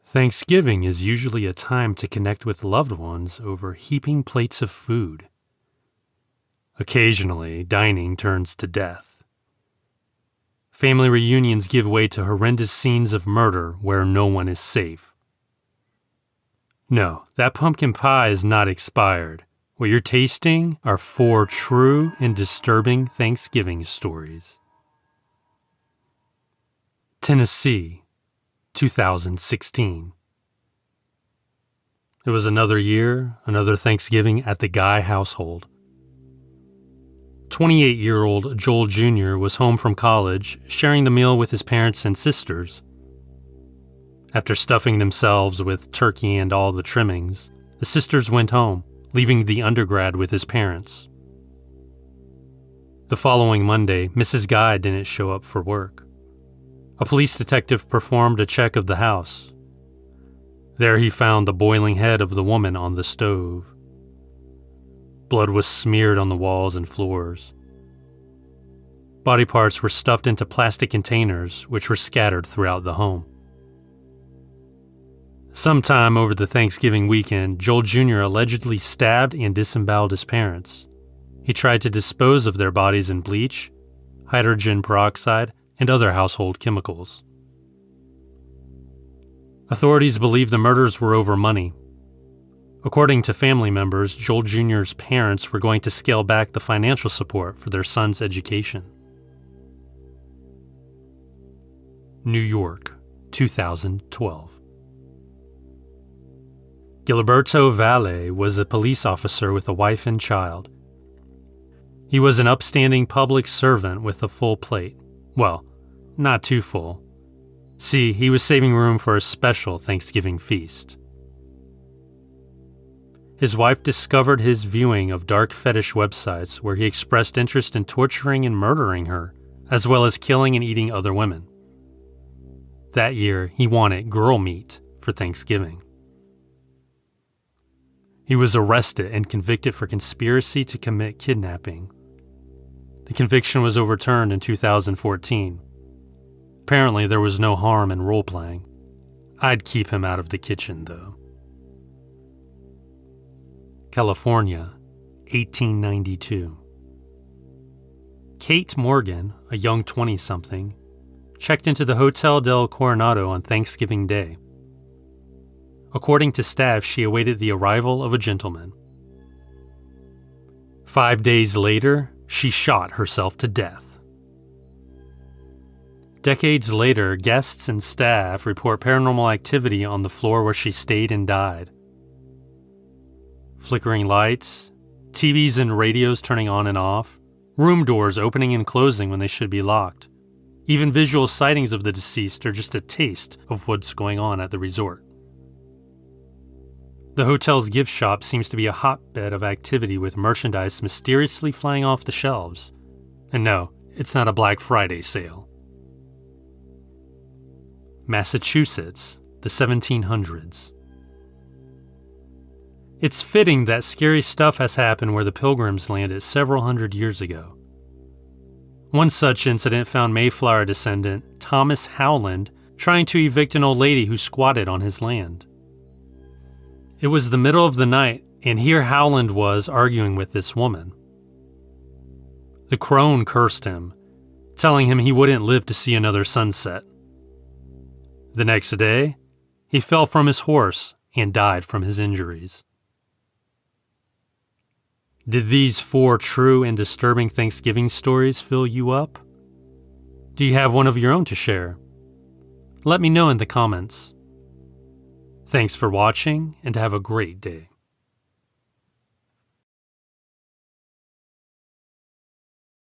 Thanksgiving is usually a time to connect with loved ones over heaping plates of food. Occasionally, dining turns to death. Family reunions give way to horrendous scenes of murder where no one is safe. No, that pumpkin pie is not expired. What you're tasting are 4 true and disturbing Thanksgiving stories. Tennessee, 2016. It was another year, another Thanksgiving at the Guy household. 28-year-old Joel Jr. was home from college, sharing the meal with his parents and sisters. After stuffing themselves with turkey and all the trimmings, the sisters went home, leaving the undergrad with his parents. The following Monday, Mrs. Guy didn't show up for work. A police detective performed a check of the house. There he found the boiling head of the woman on the stove. Blood was smeared on the walls and floors. Body parts were stuffed into plastic containers, which were scattered throughout the home. Sometime over the Thanksgiving weekend, Joel Jr. allegedly stabbed and disemboweled his parents. He tried to dispose of their bodies in bleach, hydrogen peroxide, and other household chemicals. Authorities believe the murders were over money. According to family members, Joel Jr.'s parents were going to scale back the financial support for their son's education. New York, 2012. Gilberto Valle was a police officer with a wife and child. He was an upstanding public servant with a full plate. Well, not too full. See, he was saving room for a special Thanksgiving feast. His wife discovered his viewing of dark fetish websites where he expressed interest in torturing and murdering her, as well as killing and eating other women. That year, he wanted girl meat for Thanksgiving. He was arrested and convicted for conspiracy to commit kidnapping. The conviction was overturned in 2014. Apparently, there was no harm in role-playing. I'd keep him out of the kitchen, though. California, 1892. Kate Morgan, a young 20-something, checked into the Hotel del Coronado on Thanksgiving Day. According to staff, she awaited the arrival of a gentleman. 5 days later, she shot herself to death. Decades later, guests and staff report paranormal activity on the floor where she stayed and died. Flickering lights, TVs and radios turning on and off, room doors opening and closing when they should be locked. Even visual sightings of the deceased are just a taste of what's going on at the resort. The hotel's gift shop seems to be a hotbed of activity with merchandise mysteriously flying off the shelves. And no, it's not a Black Friday sale. Massachusetts, the 1700s. It's fitting that scary stuff has happened where the Pilgrims landed several hundred years ago. One such incident found Mayflower descendant Thomas Howland trying to evict an old lady who squatted on his land. It was the middle of the night, and here Howland was arguing with this woman. The crone cursed him, telling him he wouldn't live to see another sunset. The next day, he fell from his horse and died from his injuries. Did these 4 true and disturbing Thanksgiving stories fill you up? Do you have one of your own to share? Let me know in the comments. Thanks for watching, and have a great day.